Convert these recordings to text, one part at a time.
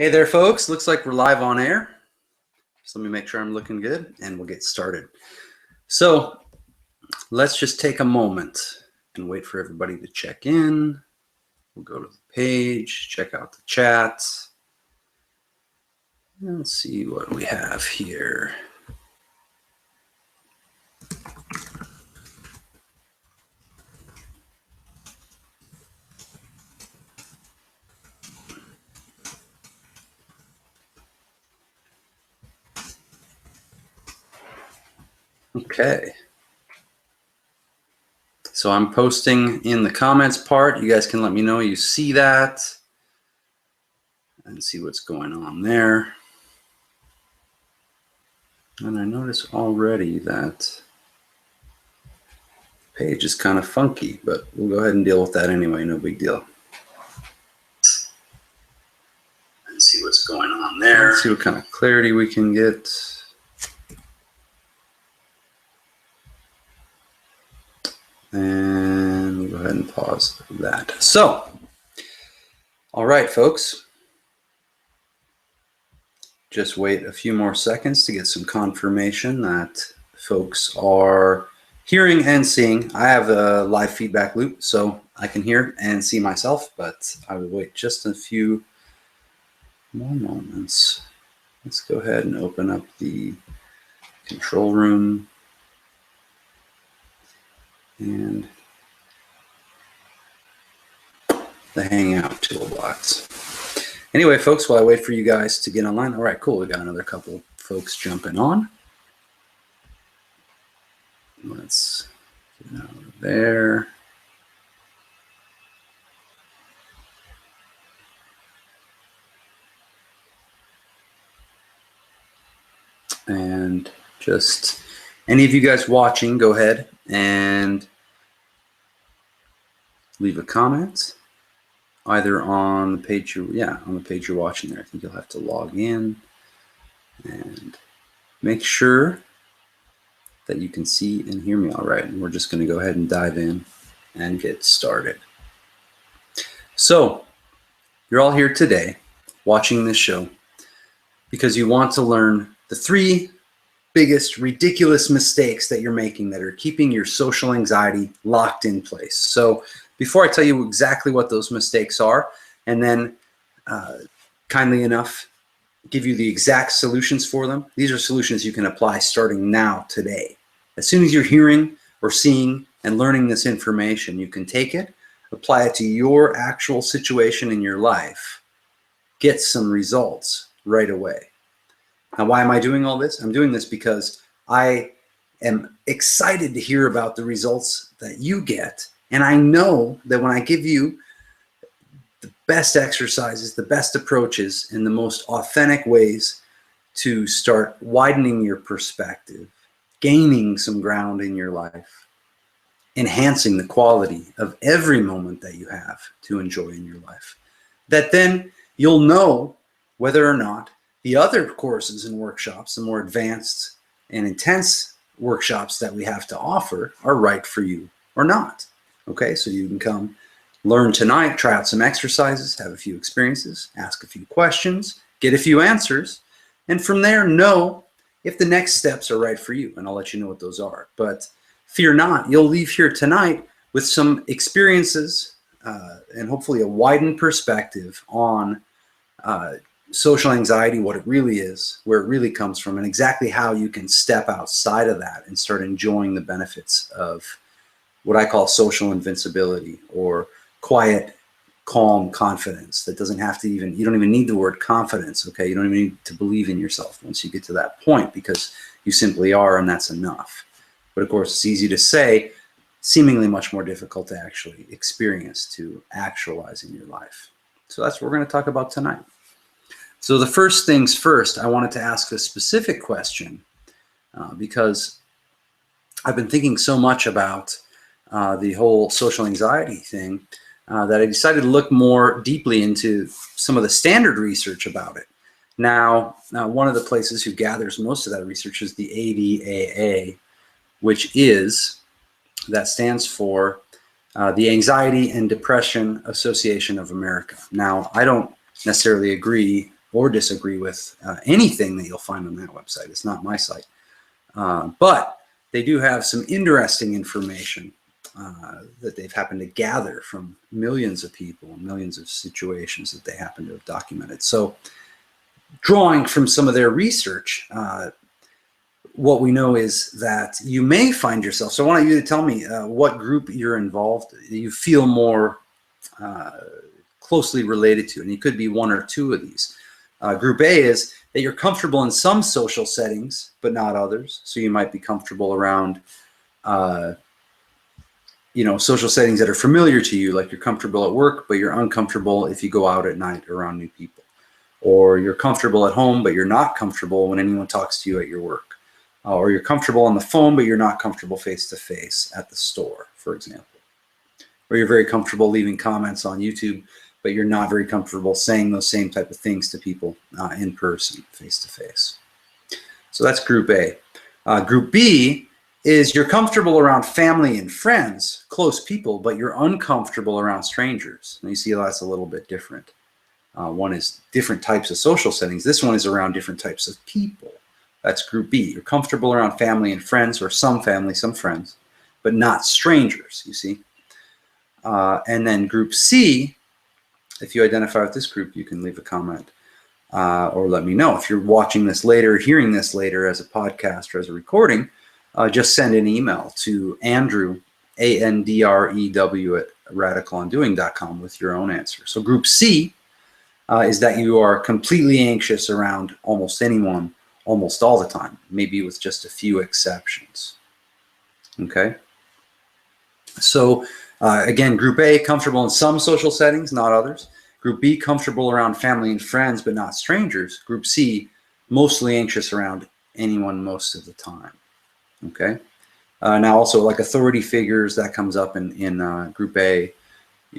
Hey there, folks. Looks like we're live on air. So let me make sure I'm looking good and we'll get started. So let's just take a moment and wait for everybody to check in. We'll go to the page, check out the chats, and see what we have here. Okay. So I'm posting in the comments part. You guys can let me know you see that and see what's going on there. And I notice already that the page is kind of funky, but we'll go ahead and deal with that anyway. No big deal. And see what's going on there. Let's see what kind of clarity we can get. And we'll go ahead and pause that. So, all right, folks. Just wait a few more seconds to get some confirmation that folks are hearing and seeing. I have a live feedback loop, so I can hear and see myself, but I will wait just a few more moments. Let's go ahead and open up the control room and the Hangout toolbox. Anyway, folks, while I wait for you guys to get online, all right, cool. We got another couple folks jumping on. Let's get out of there. And just any of you guys watching, go ahead and leave a comment either on the page on the page you're watching there. I think you'll have to log in and make sure that you can see and hear me all right. And we're just going to go ahead and dive in and get started. So you're all here today watching this show because you want to learn the 3 biggest ridiculous mistakes that you're making that are keeping your social anxiety locked in place. So before I tell you exactly what those mistakes are, and then kindly enough give you the exact solutions for them, these are solutions you can apply starting now, today. As soon as you're hearing or seeing and learning this information, you can take it, apply it to your actual situation in your life, get some results right away. Now, why am I doing all this? I'm doing this because I am excited to hear about the results that you get. And I know that when I give you the best exercises, the best approaches, and the most authentic ways to start widening your perspective, gaining some ground in your life, enhancing the quality of every moment that you have to enjoy in your life, that then you'll know whether or not the other courses and workshops, the more advanced and intense workshops that we have to offer, are right for you or not. Okay, so you can come learn tonight, try out some exercises, have a few experiences, ask a few questions, get a few answers, and from there know if the next steps are right for you. And I'll let you know what those are. But fear not, you'll leave here tonight with some experiences and hopefully a widened perspective on social anxiety, what it really is, where it really comes from, and exactly how you can step outside of that and start enjoying the benefits of what I call social invincibility, or quiet, calm confidence that doesn't have to you don't even need the word confidence, okay? You don't even need to believe in yourself once you get to that point, because you simply are, and that's enough. But of course, it's easy to say, seemingly much more difficult to actually experience, to actualize in your life. So that's what we're going to talk about tonight. So the first things first, I wanted to ask a specific question because I've been thinking so much about the whole social anxiety thing that I decided to look more deeply into some of the standard research about it. Now, one of the places who gathers most of that research is the ADAA, which stands for the Anxiety and Depression Association of America. Now, I don't necessarily agree or disagree with anything that you'll find on that website. It's not my site. But they do have some interesting information that they've happened to gather from millions of people, millions of situations that they happen to have documented. So drawing from some of their research, what we know is that you may find yourself, so I want you to tell me what group you're involved, you feel more closely related to, and it could be one or two of these. Group A is that you're comfortable in some social settings, but not others. So you might be comfortable around, social settings that are familiar to you, like you're comfortable at work, but you're uncomfortable if you go out at night around new people. Or you're comfortable at home, but you're not comfortable when anyone talks to you at your work. Or you're comfortable on the phone, but you're not comfortable face-to-face at the store, for example. Or you're very comfortable leaving comments on YouTube, but you're not very comfortable saying those same type of things to people in person, face-to-face. So that's Group A. Group B is you're comfortable around family and friends, close people, but you're uncomfortable around strangers. And you see that's a little bit different. One is different types of social settings. This one is around different types of people. That's Group B. You're comfortable around family and friends, or some family, some friends, but not strangers, you see. And then Group C, if you identify with this group, you can leave a comment or let me know. If you're watching this later, hearing this later as a podcast or as a recording, just send an email to Andrew, ANDREW, at radicalundoing.com with your own answer. So Group C is that you are completely anxious around almost anyone, almost all the time, maybe with just a few exceptions. Okay? So again, Group A, comfortable in some social settings, not others. Group B, comfortable around family and friends, but not strangers. Group C, mostly anxious around anyone most of the time. Okay. Now also like authority figures, that comes up in Group A.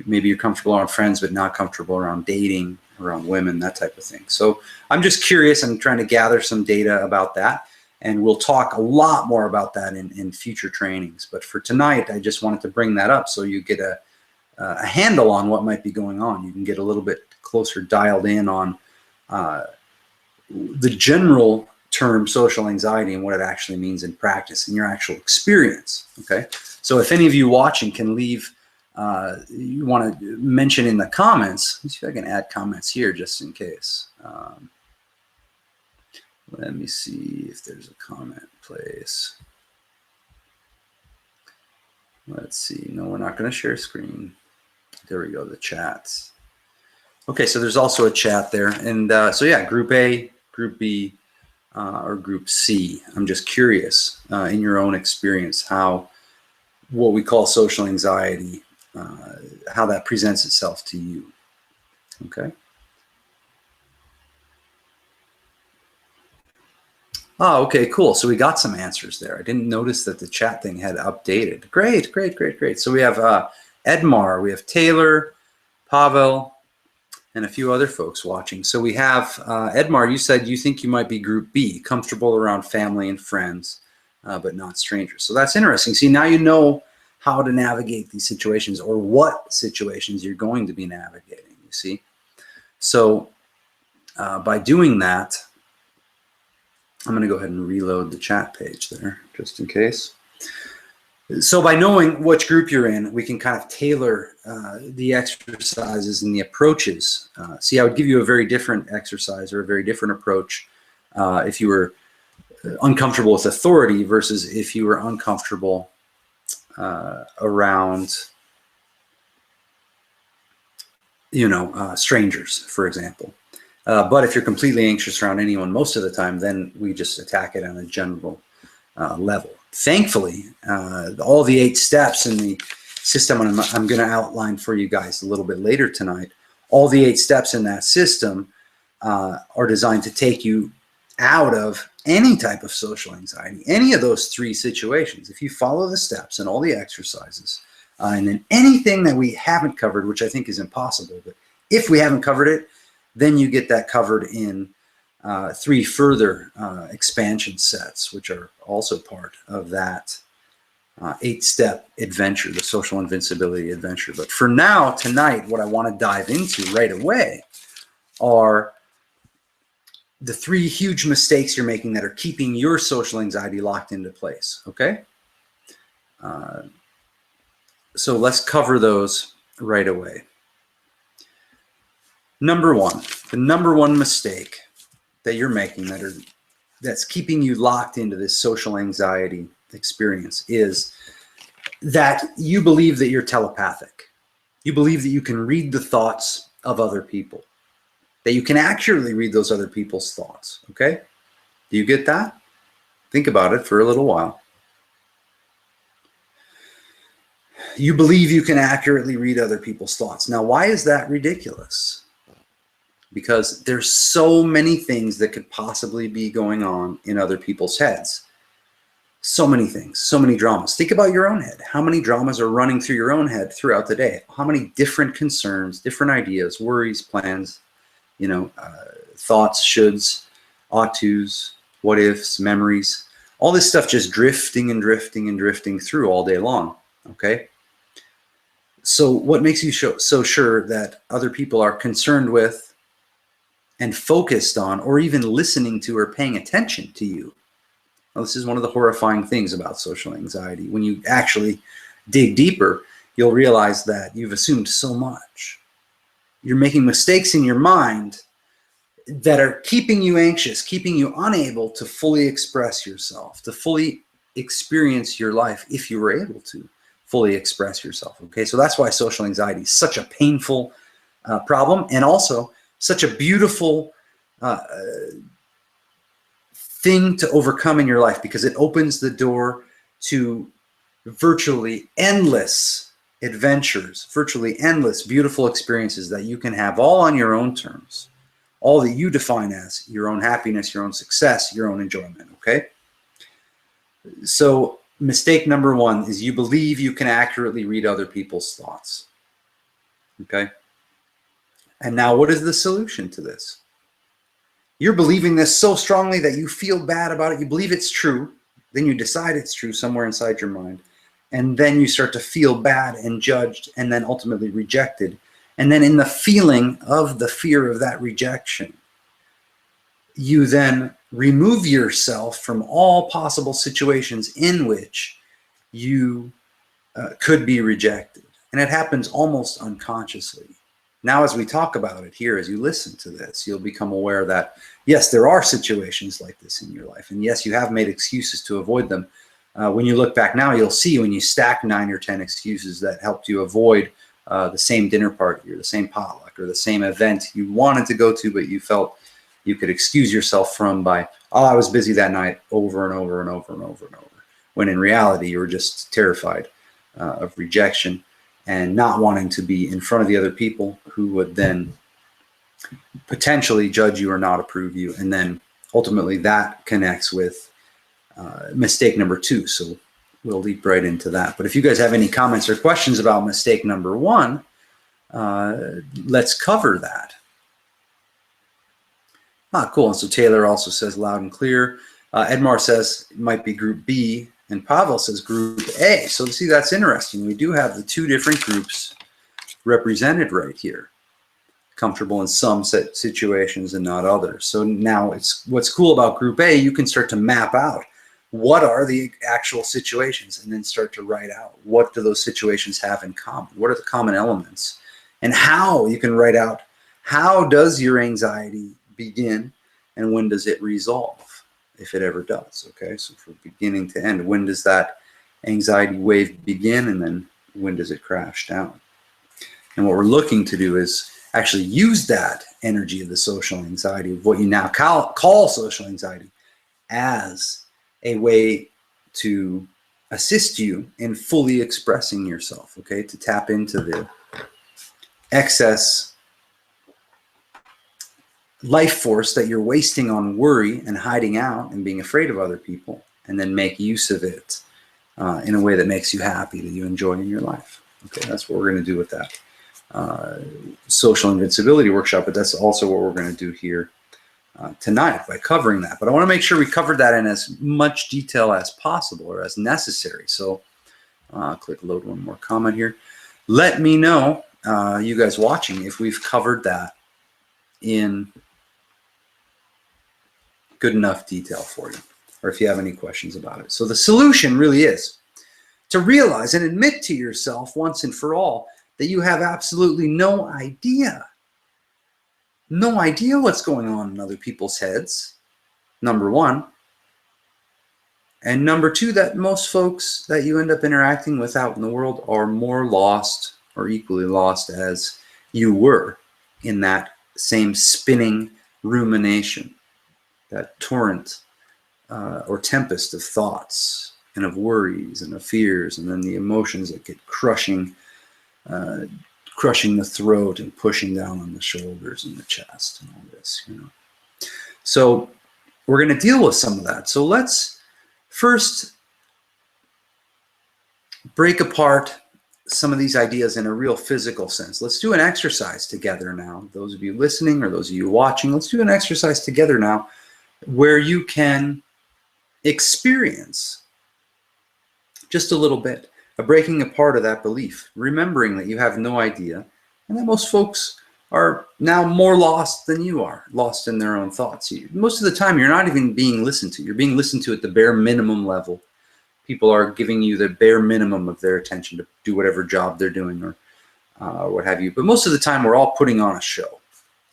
Maybe you're comfortable around friends, but not comfortable around dating, around women, that type of thing. So I'm just curious. I'm trying to gather some data about that. And we'll talk a lot more about that in future trainings. But for tonight, I just wanted to bring that up so you get a handle on what might be going on. You can get a little bit closer dialed in on the general term social anxiety and what it actually means in practice and your actual experience. Okay. So if any of you watching can leave, you want to mention in the comments, let's see if I can add comments here just in case. Let me see if there's a comment place. Let's see. No, we're not going to share screen. There we go, the chats. Okay, so there's also a chat there. And so yeah, Group A, Group B, or Group C. I'm just curious, in your own experience, how what we call social anxiety, how that presents itself to you. Okay. Oh, okay, cool. So we got some answers there. I didn't notice that the chat thing had updated. Great, great, great, great. So we have Edmar, we have Taylor, Pavel, and a few other folks watching. So we have Edmar, you said you think you might be Group B, comfortable around family and friends, but not strangers. So that's interesting. See, now you know how to navigate these situations, or what situations you're going to be navigating, you see. So by doing that, I'm going to go ahead and reload the chat page there, just in case. So by knowing which group you're in, we can kind of tailor the exercises and the approaches. See, I would give you a very different exercise or a very different approach if you were uncomfortable with authority versus if you were uncomfortable around, strangers, for example. But if you're completely anxious around anyone most of the time, then we just attack it on a general level. Thankfully, all the 8 steps in the system, and I'm going to outline for you guys a little bit later tonight, all the 8 steps in that system are designed to take you out of any type of social anxiety, any of those 3 situations. If you follow the steps and all the exercises, and then anything that we haven't covered, which I think is impossible, but if we haven't covered it, then you get that covered in 3 further expansion sets, which are also part of that 8-step adventure, the Social Invincibility adventure. But for now, tonight, what I want to dive into right away are the 3 huge mistakes you're making that are keeping your social anxiety locked into place, okay? So let's cover those right away. Number 1, the number 1 mistake that you're making that's keeping you locked into this social anxiety experience is that you believe that you're telepathic. You believe that you can read the thoughts of other people, that you can accurately read those other people's thoughts, okay? Do you get that? Think about it for a little while. You believe you can accurately read other people's thoughts. Now, why is that ridiculous? Because there's so many things that could possibly be going on in other people's heads. So many things, so many dramas. Think about your own head. How many dramas are running through your own head throughout the day? How many different concerns, different ideas, worries, plans, thoughts, shoulds, ought tos, what ifs, memories, all this stuff just drifting and drifting and drifting through all day long, okay? So what makes you so sure that other people are concerned with and focused on or even listening to or paying attention to you? Well, this is one of the horrifying things about social anxiety. When you actually dig deeper, you'll realize that you've assumed so much. You're making mistakes in your mind that are keeping you anxious, keeping you unable to fully express yourself, to fully experience your life if you were able to fully express yourself. Okay, so that's why social anxiety is such a painful problem, and also such a beautiful thing to overcome in your life, because it opens the door to virtually endless adventures, virtually endless beautiful experiences that you can have all on your own terms, all that you define as your own happiness, your own success, your own enjoyment, okay? So mistake number 1 is you believe you can accurately read other people's thoughts, okay? And now what is the solution to this? You're believing this so strongly that you feel bad about it. You believe it's true. Then you decide it's true somewhere inside your mind. And then you start to feel bad and judged and then ultimately rejected. And then in the feeling of the fear of that rejection, you then remove yourself from all possible situations in which you could be rejected. And it happens almost unconsciously. Now, as we talk about it here, as you listen to this, you'll become aware that, yes, there are situations like this in your life. And yes, you have made excuses to avoid them. When you look back now, you'll see when you stack 9 or 10 excuses that helped you avoid the same dinner party or the same potluck or the same event you wanted to go to, but you felt you could excuse yourself from by, oh, I was busy that night, over and over and over and over and over. When in reality, you were just terrified of rejection and not wanting to be in front of the other people who would then potentially judge you or not approve you. And then ultimately that connects with mistake number 2. So we'll leap right into that. But if you guys have any comments or questions about mistake number 1, let's cover that. Cool. And so Taylor also says loud and clear. Edmar says it might be group B. And Pavel says group A. So see, that's interesting. We do have the 2 different groups represented right here. Comfortable in some situations and not others. So now what's cool about group A, you can start to map out what are the actual situations and then start to write out what do those situations have in common? What are the common elements? And how you can write out how does your anxiety begin and when does it resolve? If it ever does, okay? So from beginning to end, when does that anxiety wave begin and then when does it crash down? And what we're looking to do is actually use that energy of the social anxiety, of what you now call social anxiety, as a way to assist you in fully expressing yourself, okay? To tap into the excess life force that you're wasting on worry and hiding out and being afraid of other people, and then make use of it in a way that makes you happy, that you enjoy in your life. Okay, that's what we're going to do with that Social Invincibility workshop, but that's also what we're going to do here tonight by covering that. But I want to make sure we covered that in as much detail as possible or as necessary. So click load one more comment here. Let me know, you guys watching, if we've covered that in good enough detail for you, or if you have any questions about it. So the solution really is to realize and admit to yourself once and for all that you have absolutely no idea what's going on in other people's heads, number one. And number two, that most folks that you end up interacting with out in the world are more lost or equally lost as you were in that same spinning rumination, that torrent or tempest of thoughts and of worries and of fears, and then the emotions that get crushing the throat and pushing down on the shoulders and the chest and all this, So we're going to deal with some of that. So let's first break apart some of these ideas in a real physical sense. Let's do an exercise together now. Those of you listening or those of you watching, let's do an exercise together now where you can experience just a little bit of breaking apart of that belief, remembering that you have no idea, and that most folks are now more lost than you are, lost in their own thoughts. Most of the time, you're not even being listened to. You're being listened to at the bare minimum level. People are giving you the bare minimum of their attention to do whatever job they're doing or what have you. But most of the time, we're all putting on a show.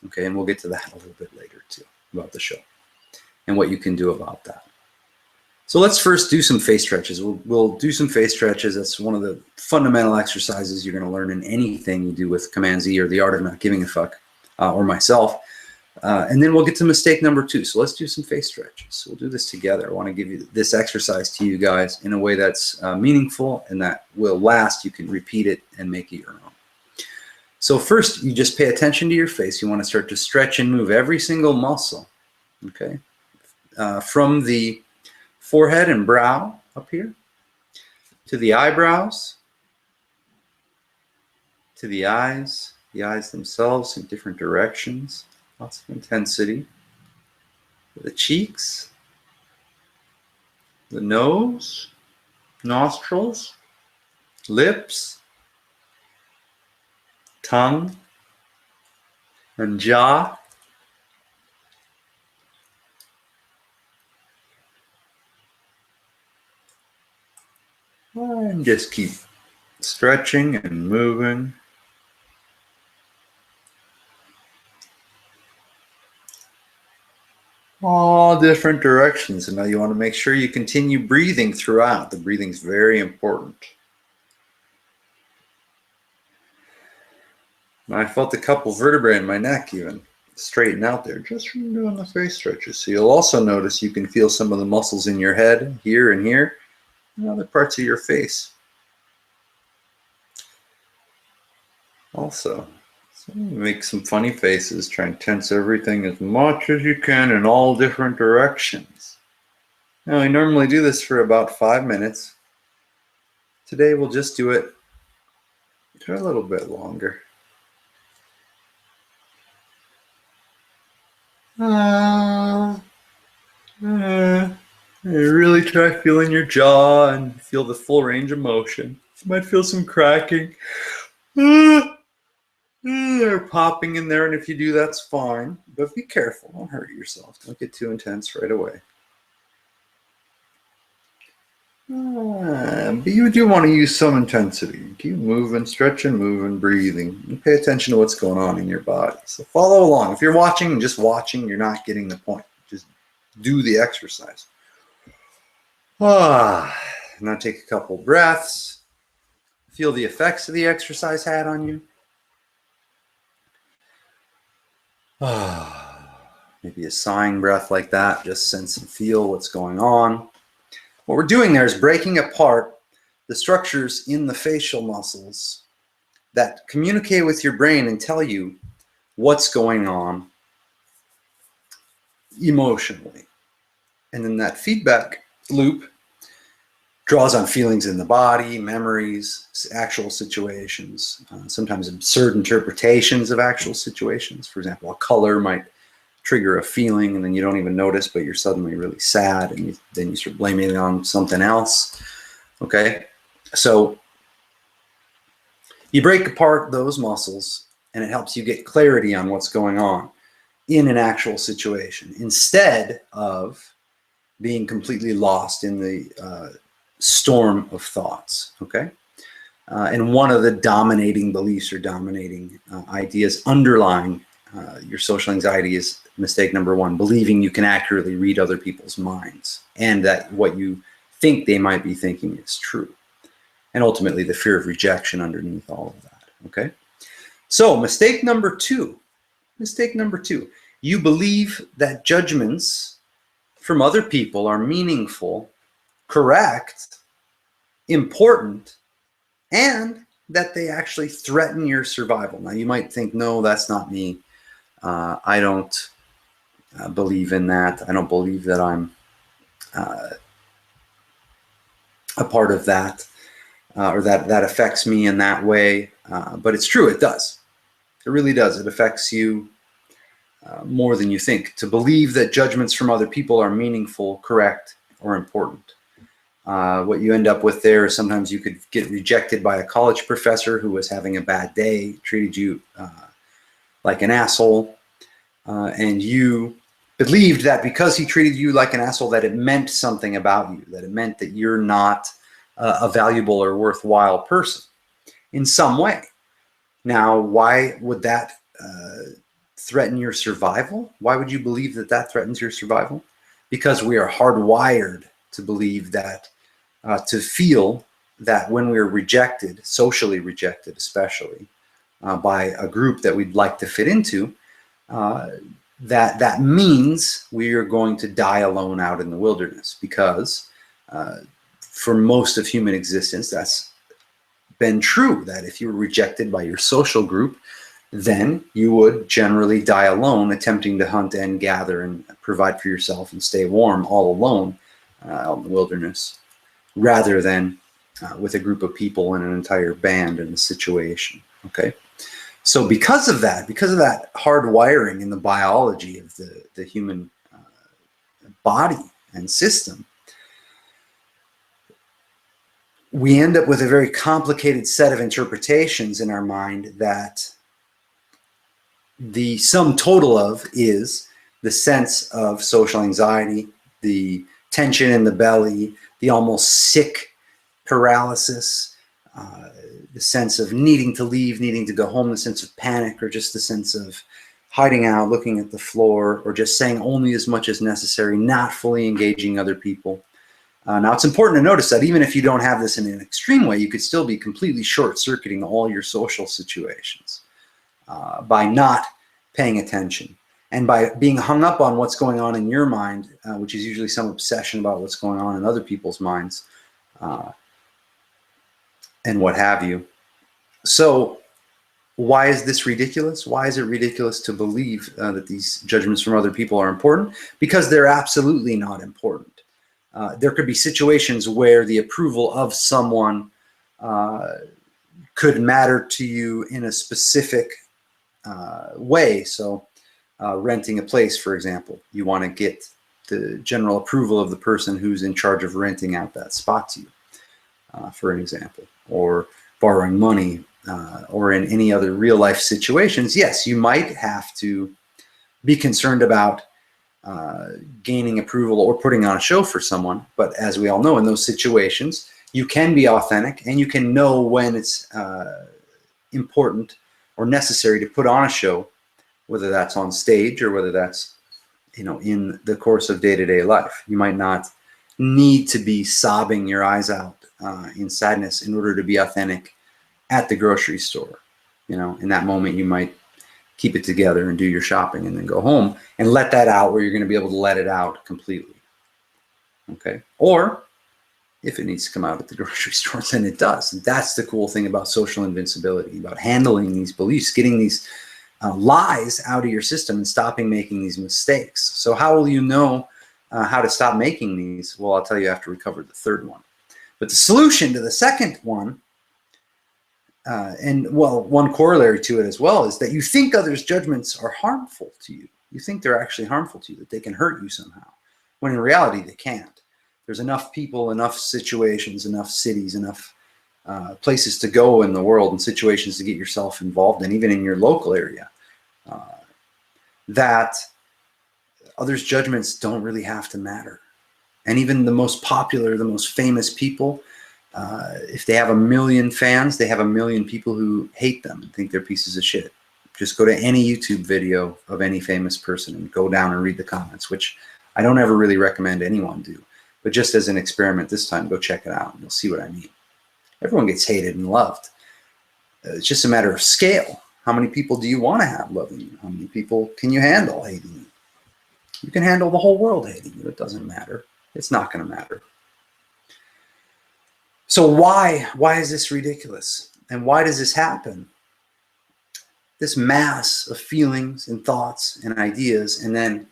Okay, and we'll get to that a little bit later too, about the show and what you can do about that. So let's first do some face stretches. We'll do some face stretches. That's one of the fundamental exercises you're going to learn in anything you do with Command Z or the art of not giving a fuck, or myself. And then we'll get to mistake number two. So let's do some face stretches. So we'll do this together. I want to give you this exercise to you guys in a way that's meaningful and that will last. You can repeat it and make it your own. So first, you just pay attention to your face. You want to start to stretch and move every single muscle, okay? From the forehead and brow up here, to the eyebrows, to the eyes themselves in different directions, lots of intensity, the cheeks, the nose, nostrils, lips, tongue, and jaw. And just keep stretching and moving. All different directions. And now you want to make sure you continue breathing throughout. The breathing's very important. And I felt a couple vertebrae in my neck even straighten out there just from doing the face stretches. So you'll also notice you can feel some of the muscles in your head here and here, and other parts of your face. Also, so make some funny faces, try and tense everything as much as you can in all different directions. Now, we normally do this for about 5 minutes. Today, we'll just do it for a little bit longer. You really try feeling your jaw and feel the full range of motion. You might feel some cracking or popping in there, and if you do, that's fine. But be careful. Don't hurt yourself. Don't get too intense right away. But you do want to use some intensity. Keep moving, stretching, moving, breathing. And pay attention to what's going on in your body. So follow along. If you're watching and just watching, you're not getting the point. Just do the exercise. Now take a couple breaths. Feel the effects of the exercise had on you. Maybe a sighing breath like that. Just sense and feel what's going on. What we're doing there is breaking apart the structures in the facial muscles that communicate with your brain and tell you what's going on emotionally. And then that feedback loop draws on feelings in the body, memories, actual situations, sometimes absurd interpretations of actual situations. For example, a color might trigger a feeling and then you don't even notice, but you're suddenly really sad, and then you start blaming it on something else. Okay, so you break apart those muscles and it helps you get clarity on what's going on. in an actual situation instead of being completely lost in the storm of thoughts, okay? And one of the dominating beliefs or dominating ideas underlying your social anxiety is mistake number one, believing you can accurately read other people's minds and that what you think they might be thinking is true. And ultimately the fear of rejection underneath all of that, okay? So mistake number two, you believe that judgments from other people are meaningful, correct, important, and that they actually threaten your survival. Now you might think, no, that's not me. I don't believe in that. I don't believe that I'm a part of that or that affects me in that way. But it's true, it does. It really does. It affects you more than you think. To believe that judgments from other people are meaningful, correct, or important. What you end up with there is sometimes you could get rejected by a college professor who was having a bad day, treated you like an asshole, and you believed that because he treated you like an asshole that it meant something about you, that it meant that you're not a valuable or worthwhile person in some way. Now, why would that threaten your survival? Why would you believe that that threatens your survival? Because we are hardwired to believe that, to feel that when we're rejected, socially rejected especially, by a group that we'd like to fit into, that means we are going to die alone out in the wilderness, because for most of human existence, that's been true, that if you were rejected by your social group, then you would generally die alone, attempting to hunt and gather and provide for yourself and stay warm all alone out in the wilderness, rather than with a group of people and an entire band in a situation, okay? So because of that hard wiring in the biology of the human body and system, we end up with a very complicated set of interpretations in our mind that the sum total of is the sense of social anxiety, the tension in the belly, the almost sick paralysis, the sense of needing to leave, needing to go home, the sense of panic, or just the sense of hiding out, looking at the floor, or just saying only as much as necessary, not fully engaging other people. Now, it's important to notice that even if you don't have this in an extreme way, you could still be completely short-circuiting all your social situations by not paying attention and by being hung up on what's going on in your mind, which is usually some obsession about what's going on in other people's minds, and what have you. So why is this ridiculous? Why is it ridiculous to believe that these judgments from other people are important? Because they're absolutely not important. There could be situations where the approval of someone could matter to you in a specific way. So renting a place, for example, you want to get the general approval of the person who's in charge of renting out that spot to you, for an example, or borrowing money, or in any other real life situations. Yes, you might have to be concerned about gaining approval or putting on a show for someone. But as we all know, in those situations, you can be authentic and you can know when it's important or necessary to put on a show, whether that's on stage or whether that's, in the course of day-to-day life. You might not need to be sobbing your eyes out in sadness in order to be authentic at the grocery store. In that moment, you might keep it together and do your shopping and then go home and let that out where you're going to be able to let it out completely. Okay. Or if it needs to come out at the grocery store, then it does. And that's the cool thing about social invincibility, about handling these beliefs, getting these lies out of your system and stopping making these mistakes. So how will you know how to stop making these? Well, I'll tell you after we cover the third one. But the solution to the second one, one corollary to it as well, is that you think others' judgments are harmful to you. You think they're actually harmful to you, that they can hurt you somehow, when in reality they can't. There's enough people, enough situations, enough cities, enough places to go in the world and situations to get yourself involved in, even in your local area, that others' judgments don't really have to matter. And even the most popular, the most famous people, if they have 1 million fans, they have 1 million people who hate them and think they're pieces of shit. Just go to any YouTube video of any famous person and go down and read the comments, which I don't ever really recommend anyone do. But just as an experiment this time, go check it out and you'll see what I mean. Everyone gets hated and loved. It's just a matter of scale. How many people do you want to have loving you? How many people can you handle hating you? You can handle the whole world hating you. It doesn't matter. It's not going to matter. So why is this ridiculous? And why does this happen? This mass of feelings and thoughts and ideas, and then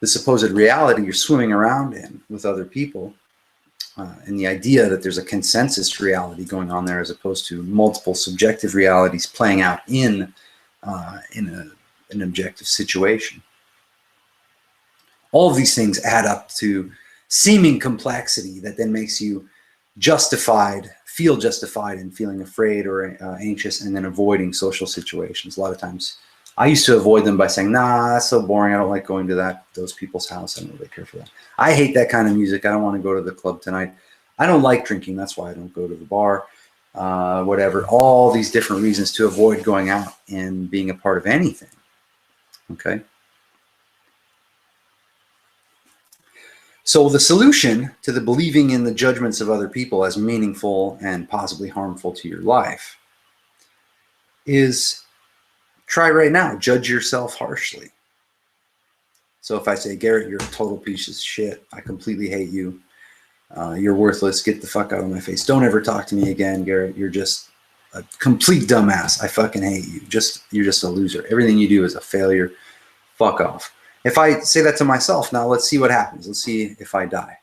the supposed reality you're swimming around in with other people, and the idea that there's a consensus reality going on there as opposed to multiple subjective realities playing out in an objective situation. All of these things add up to seeming complexity that then makes you feel justified in feeling afraid or anxious and then avoiding social situations. A lot of times I used to avoid them by saying, nah, that's so boring. I don't like going to those people's house. I don't really care for that. I hate that kind of music. I don't want to go to the club tonight. I don't like drinking. That's why I don't go to the bar, whatever. All these different reasons to avoid going out and being a part of anything. Okay. So the solution to the believing in the judgments of other people as meaningful and possibly harmful to your life is try right now, judge yourself harshly. So if I say, Garrett, you're a total piece of shit. I completely hate you. You're worthless. Get the fuck out of my face. Don't ever talk to me again, Garrett. You're just a complete dumbass. I fucking hate you. You're just a loser. Everything you do is a failure. Fuck off. If I say that to myself, now let's see what happens. Let's see if I die.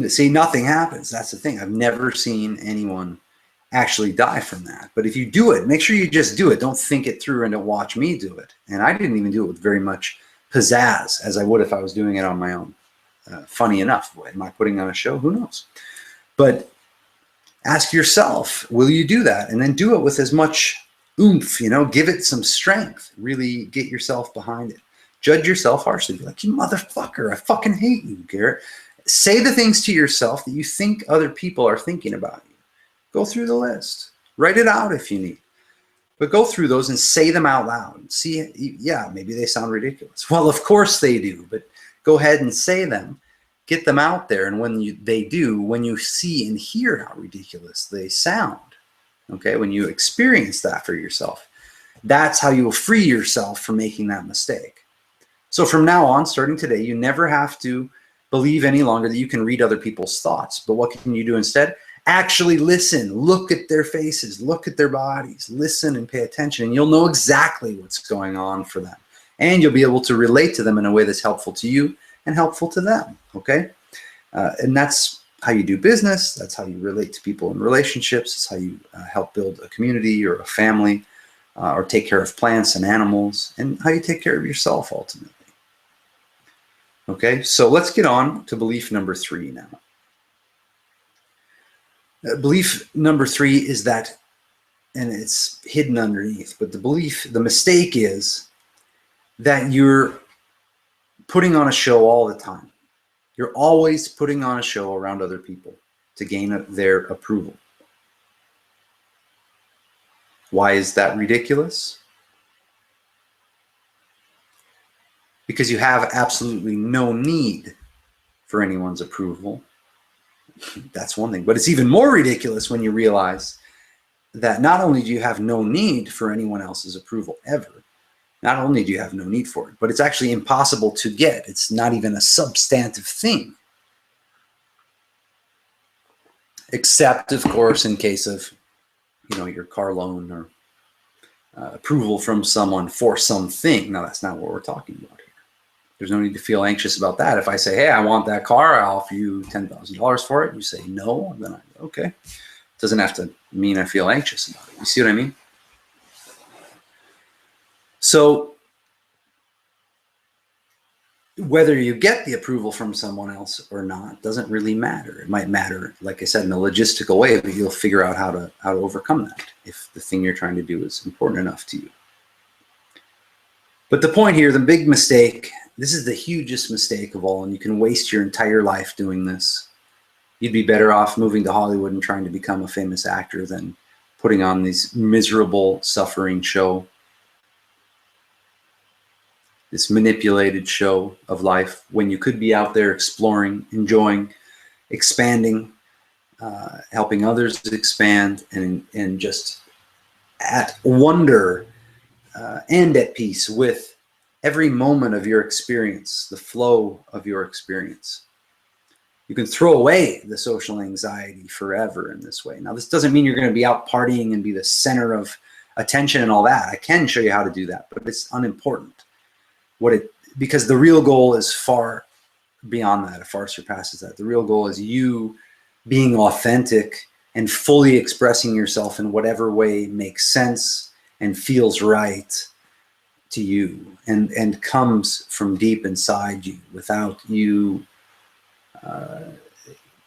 See, nothing happens. That's the thing. I've never seen anyone actually die from that. But if you do it, make sure you just do it. Don't think it through and don't watch me do it. And I didn't even do it with very much pizzazz as I would if I was doing it on my own. Funny enough, am I putting on a show? Who knows? But ask yourself, will you do that? And then do it with as much oomph, give it some strength. Really get yourself behind it. Judge yourself harshly. Be like, you motherfucker, I fucking hate you, Garrett. Say the things to yourself that you think other people are thinking about you. Go through the list. Write it out if you need. But go through those and say them out loud. See, yeah, maybe they sound ridiculous. Well, of course they do, but go ahead and say them. Get them out there. And when you see and hear how ridiculous they sound, okay, when you experience that for yourself, that's how you will free yourself from making that mistake. So from now on, starting today, you never have to believe any longer that you can read other people's thoughts. But what can you do instead? Actually listen, look at their faces, look at their bodies, listen and pay attention, and you'll know exactly what's going on for them. And you'll be able to relate to them in a way that's helpful to you and helpful to them, okay? And that's how you do business. That's how you relate to people in relationships. It's how you help build a community or a family, or take care of plants and animals, and how you take care of yourself ultimately. Okay, so let's get on to belief number 3 now. Belief number 3 is that, and it's hidden underneath, but the mistake is that you're putting on a show all the time. You're always putting on a show around other people to gain their approval. Why is that ridiculous? Because you have absolutely no need for anyone's approval. That's one thing. But it's even more ridiculous when you realize that not only do you have no need for anyone else's approval ever, not only do you have no need for it, but it's actually impossible to get. It's not even a substantive thing. Except, of course, in case of, your car loan or approval from someone for something. Now, that's not what we're talking about here. There's no need to feel anxious about that. If I say, hey, I want that car, I'll offer you $10,000 for it. You say no, then I go, okay. Doesn't have to mean I feel anxious about it. You see what I mean? So whether you get the approval from someone else or not doesn't really matter. It might matter, like I said, in a logistical way, but you'll figure out how to overcome that. if the thing you're trying to do is important enough to you. But the point here, the big mistake, this is the hugest mistake of all, and you can waste your entire life doing this. You'd be better off moving to Hollywood and trying to become a famous actor than putting on this miserable, suffering show, this manipulated show of life, when you could be out there exploring, enjoying, expanding, helping others expand, and just at wonder and at peace with every moment of your experience, the flow of your experience. You can throw away the social anxiety forever in this way. Now, this doesn't mean you're going to be out partying and be the center of attention and all that. I can show you how to do that, but it's unimportant. Because the real goal is far beyond that. It far surpasses that. The real goal is you being authentic and fully expressing yourself in whatever way makes sense and feels right to you and comes from deep inside you without you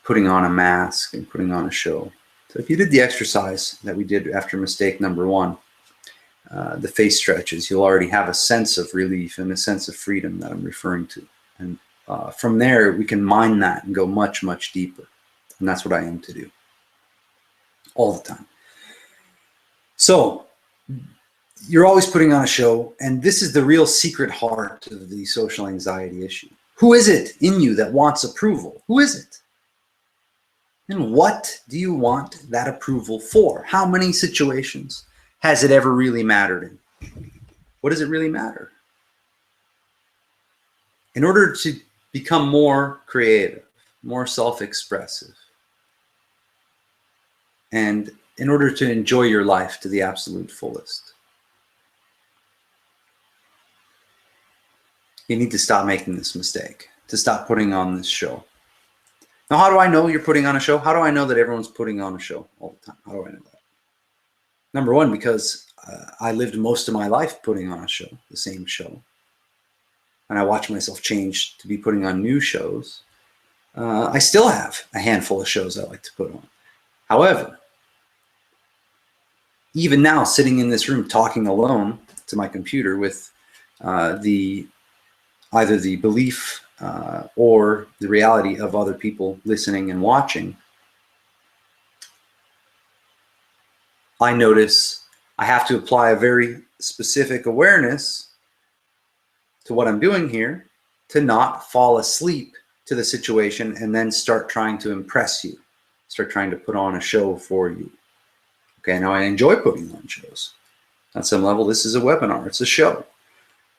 putting on a mask and putting on a show. So if you did the exercise that we did after mistake number 1, the face stretches, you'll already have a sense of relief and a sense of freedom that I'm referring to. And from there, we can mine that and go much, much deeper. And that's what I aim to do all the time. So you're always putting on a show, and this is the real secret heart of the social anxiety issue. Who is it in you that wants approval? Who is it? And what do you want that approval for? How many situations has it ever really mattered in? What does it really matter? In order to become more creative, more self-expressive, and in order to enjoy your life to the absolute fullest, you need to stop making this mistake, to stop putting on this show. Now, how do I know you're putting on a show? How do I know that everyone's putting on a show all the time? How do I know that? Number one, because I lived most of my life putting on a show, the same show. And I watch myself change to be putting on new shows. I still have a handful of shows I like to put on. However, even now, sitting in this room talking alone to my computer with either the belief or the reality of other people listening and watching, I notice I have to apply a very specific awareness to what I'm doing here to not fall asleep to the situation and then start trying to impress you, start trying to put on a show for you. Okay, now I enjoy putting on shows. On some level, this is a webinar, it's a show.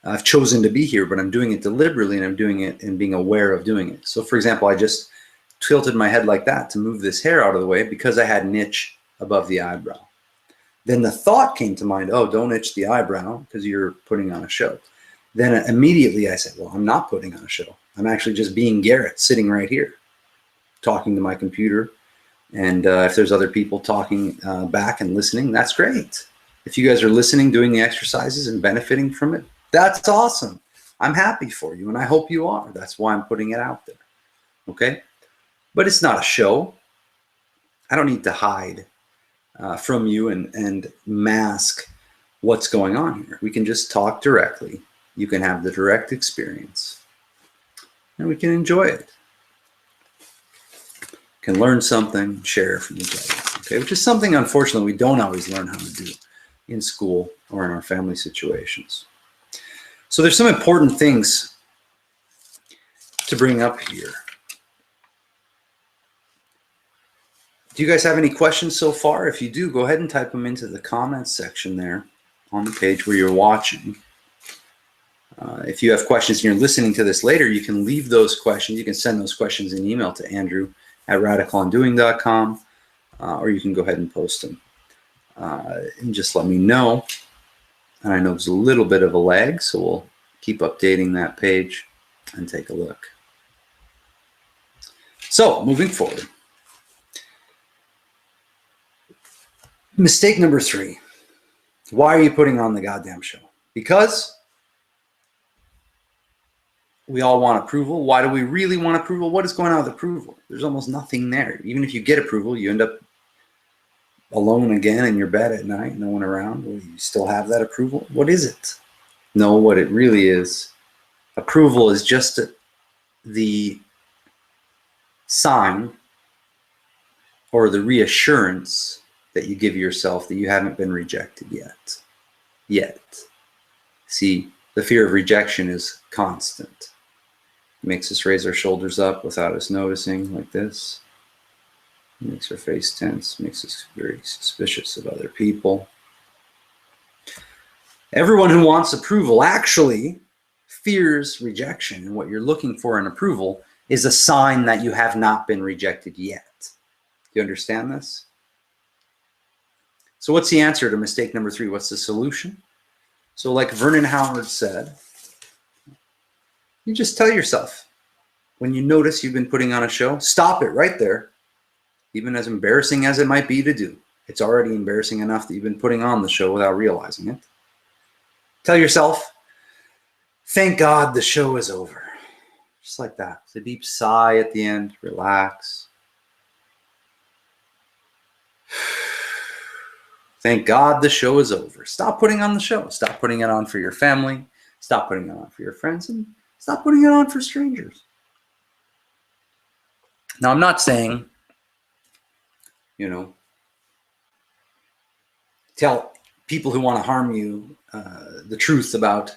I've chosen to be here, but I'm doing it deliberately, and I'm doing it and being aware of doing it. So for example, I just tilted my head like that to move this hair out of the way because I had an itch above the eyebrow. Then the thought came to mind, oh, don't itch the eyebrow because you're putting on a show. Then immediately I said, well, I'm not putting on a show. I'm actually just being Garrett, sitting right here, talking to my computer. And if there's other people talking back and listening, that's great. If you guys are listening, doing the exercises and benefiting from it, that's awesome. I'm happy for you, and I hope you are. That's why I'm putting it out there. Okay? But it's not a show. I don't need to hide from you and mask what's going on here. We can just talk directly. You can have the direct experience, and we can enjoy it. Can learn something, share from each other. Okay, which is something, unfortunately, we don't always learn how to do in school or in our family situations. So there's some important things to bring up here. Do you guys have any questions so far? If you do, go ahead and type them into the comments section there on the page where you're watching. If you have questions and you're listening to this later, you can leave those questions. You can send those questions in email to andrew@radicalanddoing.com, or you can go ahead and post them. And just let me know. And I know there's a little bit of a lag, so we'll keep updating that page and take a look. So, moving forward. Mistake number 3. Why are you putting on the goddamn show? Because we all want approval. Why do we really want approval? What is going on with approval? There's almost nothing there. Even if you get approval, you end up alone again in your bed at night, no one around, will you still have that approval? What is it? No, what it really is, approval is just the sign or the reassurance that you give yourself that you haven't been rejected yet. See, the fear of rejection is constant. It makes us raise our shoulders up without us noticing, like this. It makes our face tense, makes us very suspicious of other people. Everyone who wants approval actually fears rejection, and what you're looking for in approval is a sign that you have not been rejected yet. Do you understand this? So what's the answer to mistake number 3? What's the solution? So like Vernon Howard said, you just tell yourself, when you notice you've been putting on a show, stop it right there. Even as embarrassing as it might be to do, it's already embarrassing enough that you've been putting on the show without realizing it. Tell yourself, thank God the show is over. Just like that. It's a deep sigh at the end. Relax. Thank God the show is over. Stop putting on the show. Stop putting it on for your family. Stop putting it on for your friends. And stop putting it on for strangers. Now, I'm not saying, tell people who want to harm you the truth about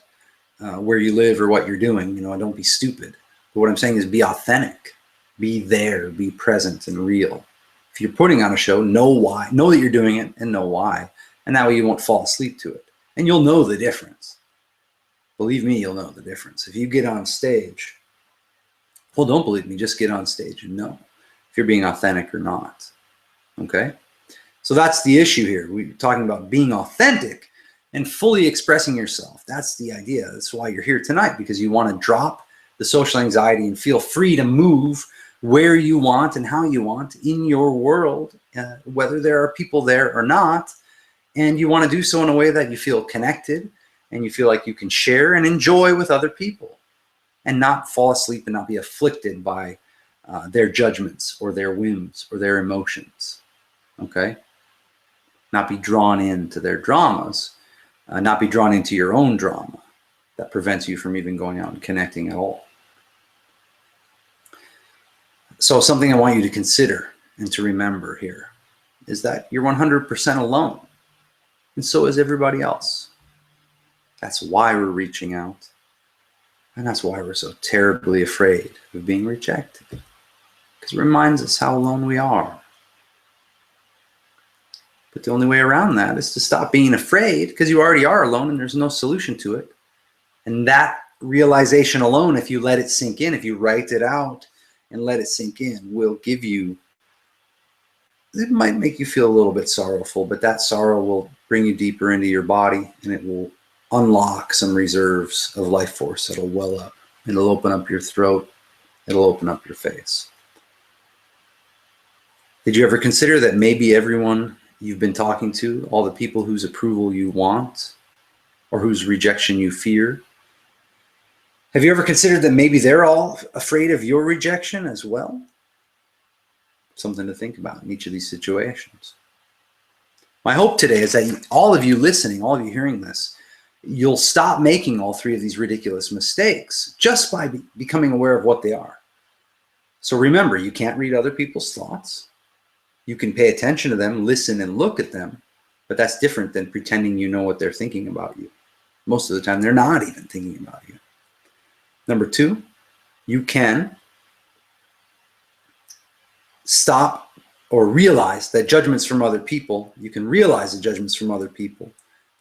where you live or what you're doing. Don't be stupid. But what I'm saying is be authentic. Be there. Be present and real. If you're putting on a show, know why. Know that you're doing it and know why. And that way you won't fall asleep to it. And you'll know the difference. Believe me, you'll know the difference. If you get on stage, well, don't believe me. Just get on stage and know if you're being authentic or not. Okay? So that's the issue here. We're talking about being authentic and fully expressing yourself. That's the idea. That's why you're here tonight, because you want to drop the social anxiety and feel free to move where you want and how you want in your world, whether there are people there or not. And you want to do so in a way that you feel connected and you feel like you can share and enjoy with other people and not fall asleep and not be afflicted by their judgments or their whims or their emotions. Okay? Not be drawn into their dramas, not be drawn into your own drama that prevents you from even going out and connecting at all. So something I want you to consider and to remember here is that you're 100% alone, and so is everybody else. That's why we're reaching out, and that's why we're so terribly afraid of being rejected, because it reminds us how alone we are. But the only way around that is to stop being afraid, because you already are alone and there's no solution to it. And that realization alone, if you let it sink in, if you write it out and let it sink in, will give you, it might make you feel a little bit sorrowful, but that sorrow will bring you deeper into your body, and it will unlock some reserves of life force that'll well up. It'll open up your throat. It'll open up your face. Did you ever consider that maybe everyone you've been talking to, all the people whose approval you want or whose rejection you fear, have you ever considered that maybe they're all afraid of your rejection as well? Something to think about in each of these situations. My hope today is that all of you listening, all of you hearing this, you'll stop making all 3 of these ridiculous mistakes just by becoming aware of what they are. So remember, you can't read other people's thoughts. You can pay attention to them, listen and look at them, but that's different than pretending you know what they're thinking about you. Most of the time, they're not even thinking about you. Number 2, you can stop or realize that judgments from other people, you can realize that judgments from other people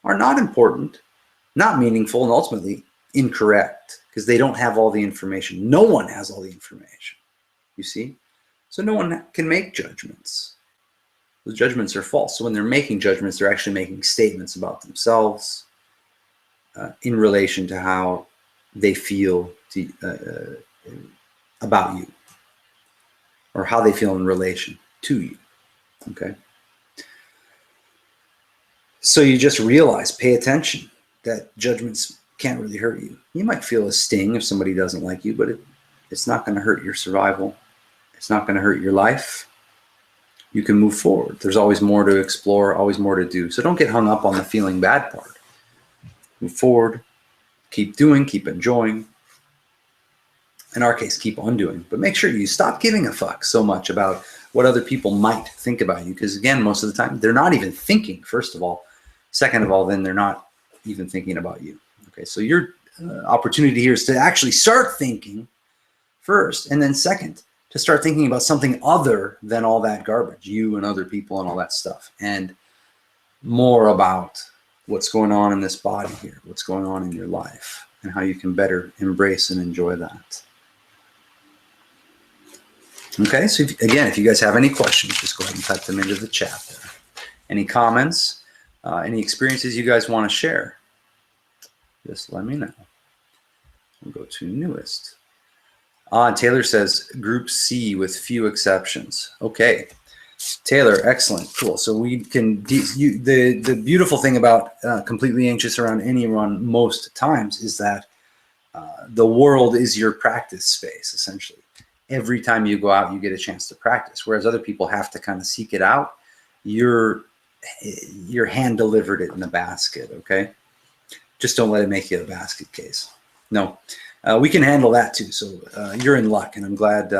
are not important, not meaningful, and ultimately incorrect, because they don't have all the information. No one has all the information, you see? So no one can make judgments. Those judgments are false. So when they're making judgments, they're actually making statements about themselves in relation to how they feel about you, or how they feel in relation to you. Okay? So you just realize, pay attention, that judgments can't really hurt you. You might feel a sting if somebody doesn't like you, but it's not going to hurt your survival. It's not going to hurt your life. you can move forward. There's always more to explore, always more to do. So don't get hung up on the feeling bad part. Move forward, keep doing, keep enjoying. In our case, keep on doing. But make sure you stop giving a fuck so much about what other people might think about you. Because again, most of the time, they're not even thinking, first of all. Second of all, then they're not even thinking about you. Okay, so your opportunity here is to actually start thinking first. And then second, to start thinking about something other than all that garbage, you and other people and all that stuff. And more about what's going on in this body here, what's going on in your life, and how you can better embrace and enjoy that. Okay, so if you guys have any questions, just go ahead and type them into the chat there. Any comments, any experiences you guys want to share, just let me know. We'll go to newest. Taylor says group C with few exceptions. Okay, Taylor, excellent, cool. So we can, the beautiful thing about completely anxious around anyone most times is that the world is your practice space, essentially. Every time you go out, you get a chance to practice, whereas other people have to kind of seek it out. Your hand delivered it in the basket, okay? Just don't let it make you a basket case. No, we can handle that too. So you're in luck, and I'm glad,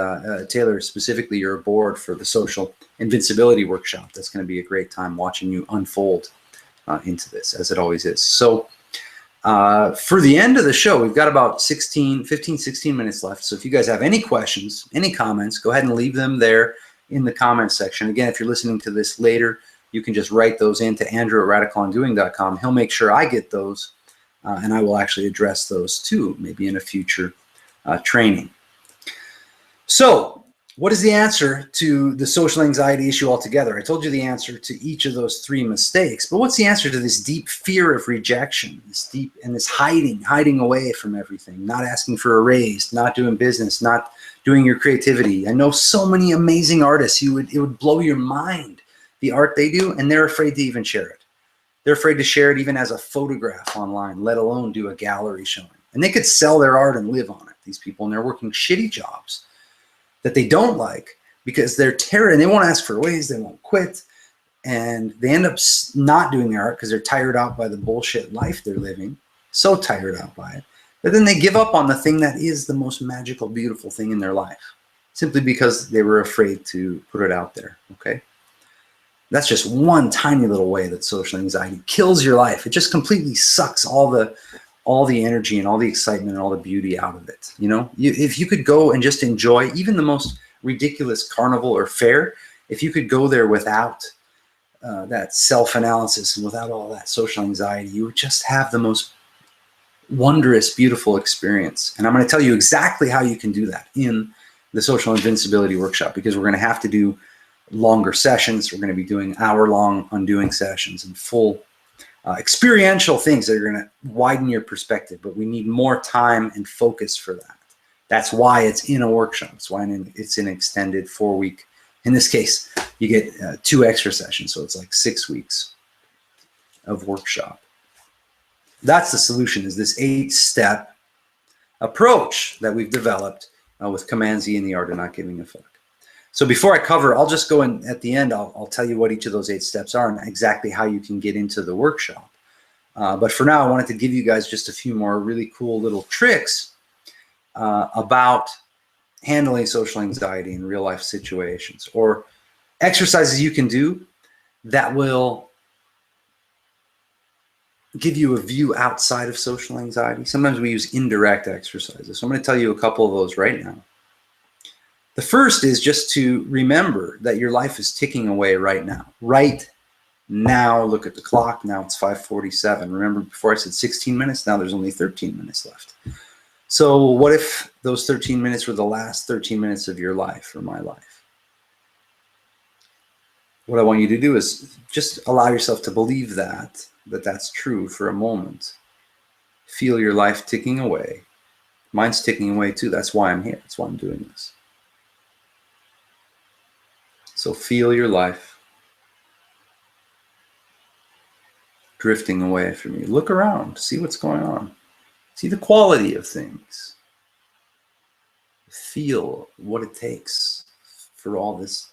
Taylor, specifically you're aboard for the Social Invincibility workshop. That's going to be a great time watching you unfold into this, as it always is. So for the end of the show, we've got about 15, 16 minutes left. So if you guys have any questions, any comments, go ahead and leave them there in the comments section. Again, if you're listening to this later, you can just write those into Andrew@radicalondoing.com. He'll make sure I get those, and I will actually address those too, maybe in a future training. So what is the answer to the social anxiety issue altogether? I told you the answer to each of those three mistakes, but what's the answer to this deep fear of rejection, this deep and this hiding away from everything, not asking for a raise, not doing business, not doing your creativity? I know so many amazing artists, it would blow your mind, the art they do, and they're afraid to even share it. They're afraid to share it even as a photograph online, let alone do a gallery showing. And they could sell their art and live on it, these people, and they're working shitty jobs that they don't like because they're terror, and they won't ask for a raise, they won't quit, and they end up not doing their art because they're tired out by the bullshit life they're living, so tired out by it, but then they give up on the thing that is the most magical, beautiful thing in their life, simply because they were afraid to put it out there, okay? That's just one tiny little way that social anxiety kills your life. It just completely sucks all the energy and all the excitement and all the beauty out of it. You know, if you could go and just enjoy even the most ridiculous carnival or fair, if you could go there without that self-analysis and without all that social anxiety, you would just have the most wondrous, beautiful experience. And I'm going to tell you exactly how you can do that in the Social Invincibility workshop, because we're going to have to do longer sessions. We're going to be doing hour-long undoing sessions and full experiential things that are going to widen your perspective, but we need more time and focus for that. That's why it's in a workshop. That's why it's an extended 4-week. In this case, you get 2 extra sessions, so it's like 6 weeks of workshop. That's the solution, is this 8-step approach that we've developed with Command Z and the Art of Not Giving a Fuck. So before I cover, I'll just go in at the end, I'll tell you what each of those 8 steps are and exactly how you can get into the workshop. But for now, I wanted to give you guys just a few more really cool little tricks about handling social anxiety in real life situations, or exercises you can do that will give you a view outside of social anxiety. Sometimes we use indirect exercises. So I'm going to tell you a couple of those right now. The first is just to remember that your life is ticking away right now. Right now, look at the clock. Now it's 5:47. Remember before I said 16 minutes? Now there's only 13 minutes left. So what if those 13 minutes were the last 13 minutes of your life or my life? What I want you to do is just allow yourself to believe that that's true for a moment. Feel your life ticking away. Mine's ticking away too. That's why I'm here. That's why I'm doing this. So feel your life drifting away from you. Look around, see what's going on. See the quality of things. Feel what it takes for all this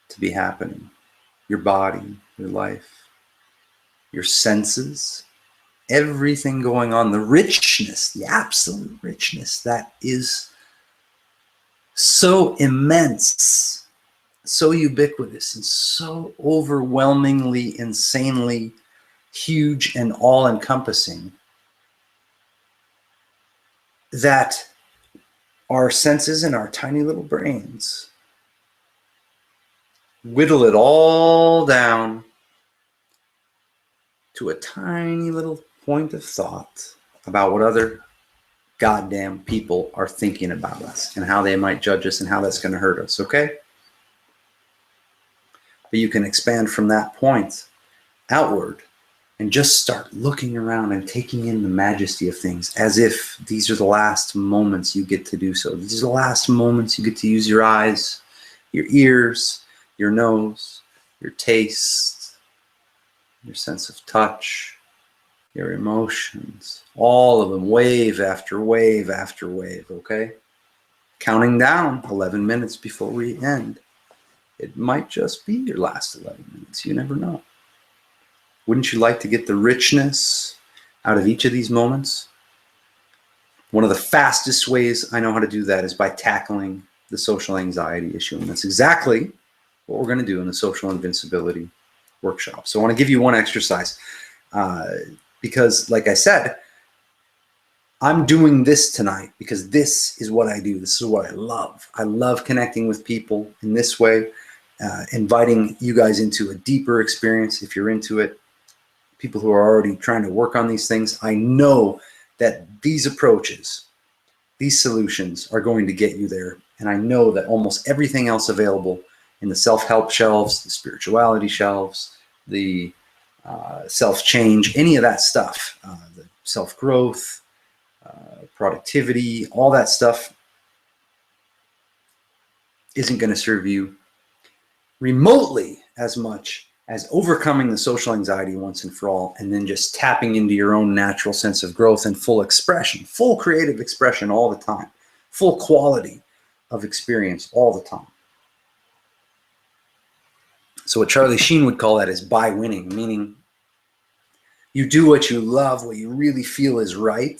to be happening. Your body, your life, your senses, everything going on, the richness, the absolute richness that is so immense, so ubiquitous, and so overwhelmingly, insanely huge and all-encompassing that our senses and our tiny little brains whittle it all down to a tiny little point of thought about what other goddamn people are thinking about us and how they might judge us and how that's going to hurt us, okay? But you can expand from that point outward and just start looking around and taking in the majesty of things as if these are the last moments you get to do so. These are the last moments you get to use your eyes, your ears, your nose, your taste, your sense of touch, your emotions, all of them, wave after wave after wave, okay? Counting down 11 minutes before we end. It might just be your last 11 minutes. You never know. Wouldn't you like to get the richness out of each of these moments? One of the fastest ways I know how to do that is by tackling the social anxiety issue. And that's exactly what we're going to do in the Social Invincibility workshop. So I want to give you one exercise because, like I said, I'm doing this tonight because this is what I do. This is what I love. I love connecting with people in this way, inviting you guys into a deeper experience if you're into it. People who are already trying to work on these things, I know that these approaches, these solutions are going to get you there. And I know that almost everything else available in the self-help shelves, the spirituality shelves, the self-change, any of that stuff, the self-growth, productivity, all that stuff isn't going to serve you remotely as much as overcoming the social anxiety once and for all, and then just tapping into your own natural sense of growth and full expression, full creative expression all the time, full quality of experience all the time. So what Charlie Sheen would call that is by winning, meaning you do what you love, what you really feel is right,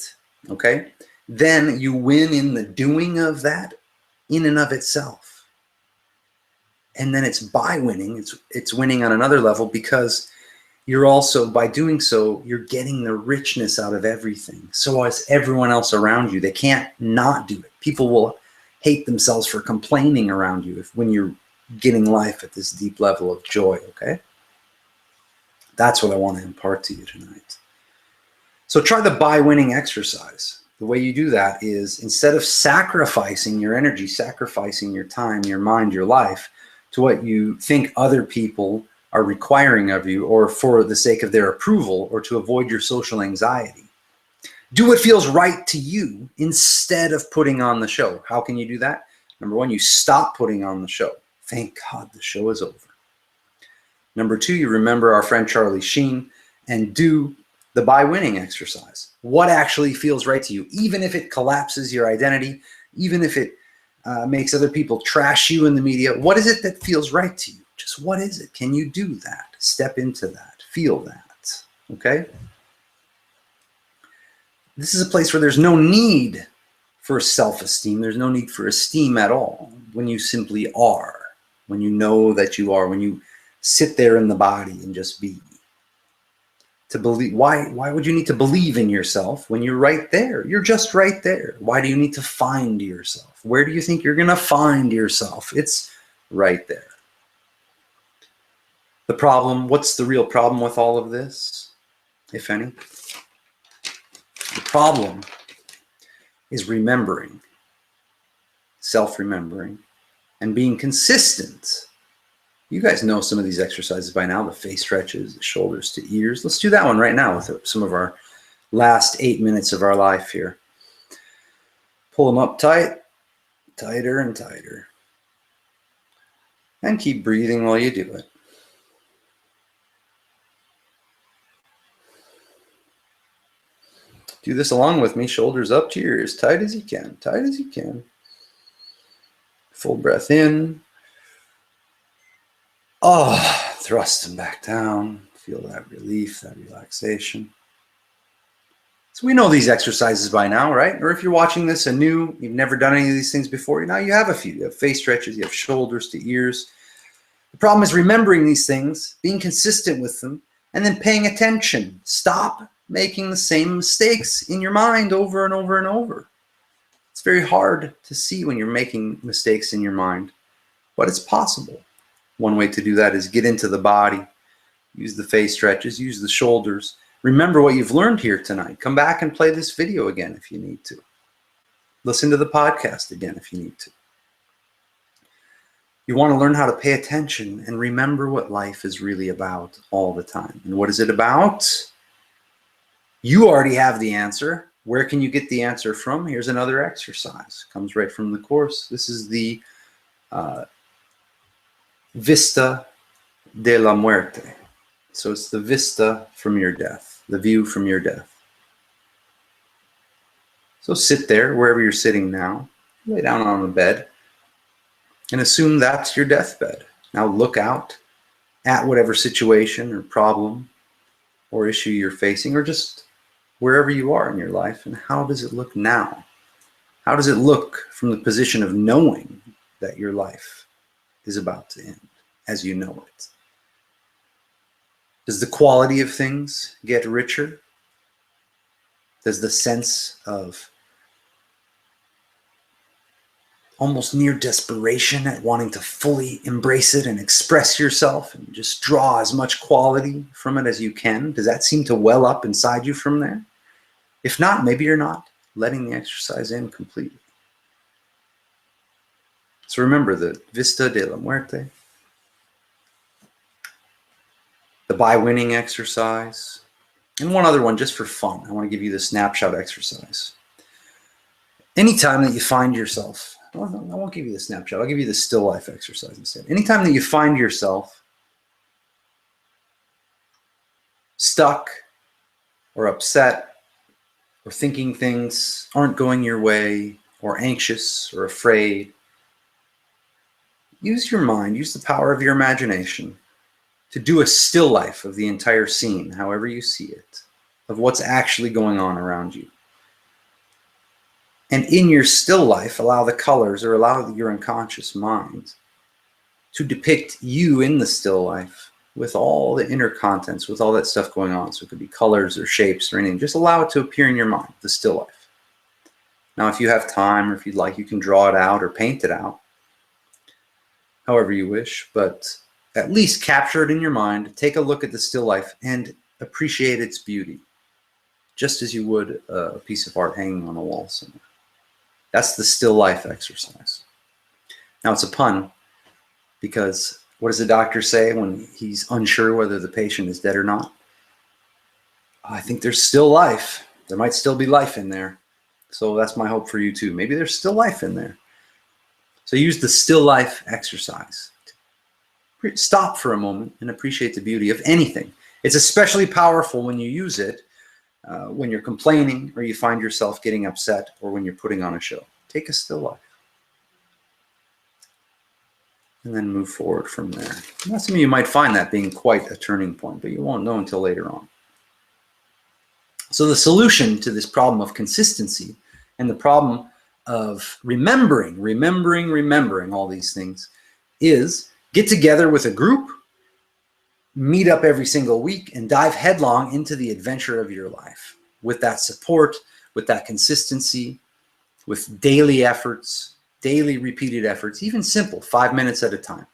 okay? Then you win in the doing of that in and of itself. And then it's by winning, it's winning on another level because you're also, by doing so, you're getting the richness out of everything. So as everyone else around you, they can't not do it. People will hate themselves for complaining around you when you're getting life at this deep level of joy, okay? That's what I want to impart to you tonight. So try the by winning exercise. The way you do that is instead of sacrificing your energy, sacrificing your time, your mind, your life, to what you think other people are requiring of you or for the sake of their approval or to avoid your social anxiety. Do what feels right to you instead of putting on the show. How can you do that? Number one, you stop putting on the show. Thank God the show is over. Number two, you remember our friend Charlie Sheen and do the by winning exercise. What actually feels right to you, even if it collapses your identity, even if it makes other people trash you in the media. What is it that feels right to you? Just what is it? Can you do that? Step into that. Feel that. Okay? This is a place where there's no need for self-esteem. There's no need for esteem at all. When you simply are. When you know that you are. When you sit there in the body and just be. To believe, why would you need to believe in yourself when you're right there? You're just right there. Why do you need to find yourself? Where do you think you're going to find yourself? It's right there. The problem, what's the real problem with all of this, if any? The problem is remembering, self-remembering, and being consistent. You guys know some of these exercises by now, the face stretches, the shoulders to ears. Let's do that one right now with some of our last 8 minutes of our life here. Pull them up tight, tighter and tighter. And keep breathing while you do it. Do this along with me, shoulders up to your ears, tight as you can, tight as you can. Full breath in. Oh, thrust them back down. Feel that relief, that relaxation. So we know these exercises by now, right? Or if you're watching this anew, you've never done any of these things before, now you have a few. You have face stretches, you have shoulders to ears. The problem is remembering these things, being consistent with them, and then paying attention. Stop making the same mistakes in your mind over and over and over. It's very hard to see when you're making mistakes in your mind, but it's possible. One way to do that is get into the body, use the face stretches, use the shoulders. Remember what you've learned here tonight. Come back and play this video again if you need to. Listen to the podcast again if you need to. You want to learn how to pay attention and remember what life is really about all the time. And what is it about? You already have the answer. Where can you get the answer from? Here's another exercise. Comes right from the course. This is the Vista de la Muerte. So it's the vista from your death, the view from your death. So sit there, wherever you're sitting now, lay down on the bed, and assume that's your deathbed. Now look out at whatever situation or problem or issue you're facing, or just wherever you are in your life, and how does it look now? How does it look from the position of knowing that your life is about to end as you know it? Does the quality of things get richer? Does the sense of almost near desperation at wanting to fully embrace it and express yourself and just draw as much quality from it as you can, does that seem to well up inside you from there? If not, maybe you're not letting the exercise in completely. So remember the Vista de la Muerte, the by-winning exercise, and one other one just for fun. I want to give you the snapshot exercise. Anytime that you find yourself, well, no, I won't give you the snapshot. I'll give you the still life exercise instead. Anytime that you find yourself stuck or upset or thinking things aren't going your way or anxious or afraid, use your mind, use the power of your imagination to do a still life of the entire scene, however you see it, of what's actually going on around you. And in your still life, allow the colors, or allow your unconscious mind to depict you in the still life with all the inner contents, with all that stuff going on. So it could be colors or shapes or anything. Just allow it to appear in your mind, the still life. Now, if you have time, or if you'd like, you can draw it out or paint it out, however you wish, but at least capture it in your mind, take a look at the still life, and appreciate its beauty, just as you would a piece of art hanging on a wall somewhere. That's the still life exercise. Now, it's a pun, because what does the doctor say when he's unsure whether the patient is dead or not? I think there's still life. There might still be life in there. So that's my hope for you too. Maybe there's still life in there. So use the still life exercise. Stop for a moment and appreciate the beauty of anything. It's especially powerful when you use it when you're complaining, or you find yourself getting upset, or when you're putting on a show. Take a still life. And then move forward from there. Now, some of you might find that being quite a turning point, but you won't know until later on. So the solution to this problem of consistency and the problem of remembering all these things is get together with a group, meet up every single week, and dive headlong into the adventure of your life with that support, with that consistency, with daily efforts, daily repeated efforts, even simple, 5 minutes at a time.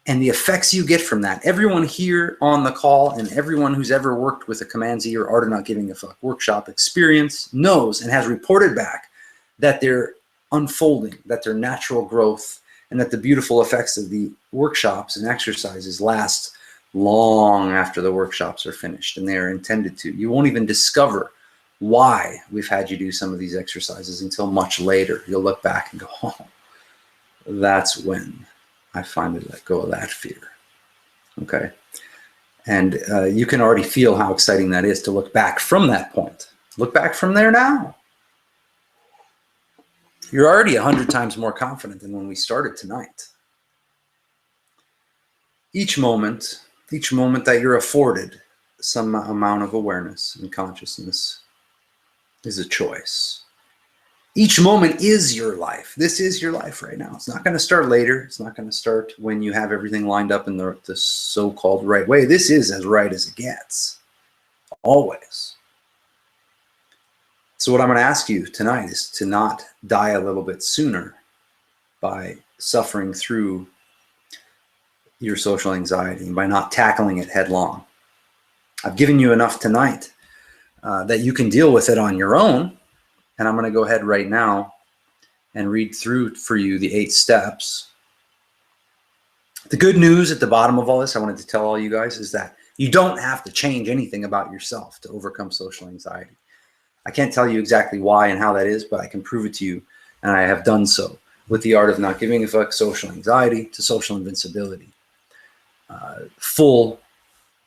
And the effects you get from that, everyone here on the call and everyone who's ever worked with a Command Z or Art of Not Giving a Fuck workshop experience knows and has reported back that they're unfolding, that they're natural growth, and that the beautiful effects of the workshops and exercises last long after the workshops are finished, and they are intended to. You won't even discover why we've had you do some of these exercises until much later. You'll look back and go, oh, that's when I finally let go of that fear. Okay. And you can already feel how exciting that is to look back from that point. Look back from there now. You're already 100 times more confident than when we started tonight. each moment that you're afforded some amount of awareness and consciousness is a choice. Each moment is your life. This is your life right now. It's not going to start later. It's not going to start when you have everything lined up in the so-called right way. This is as right as it gets. Always. So what I'm going to ask you tonight is to not die a little bit sooner by suffering through your social anxiety and by not tackling it headlong. I've given you enough tonight that you can deal with it on your own. And I'm going to go ahead right now and read through for you the 8 steps. The good news at the bottom of all this, I wanted to tell all you guys, is that you don't have to change anything about yourself to overcome social anxiety. I can't tell you exactly why and how that is, but I can prove it to you, and I have done so with the art of not giving a fuck, social anxiety to social invincibility. Full,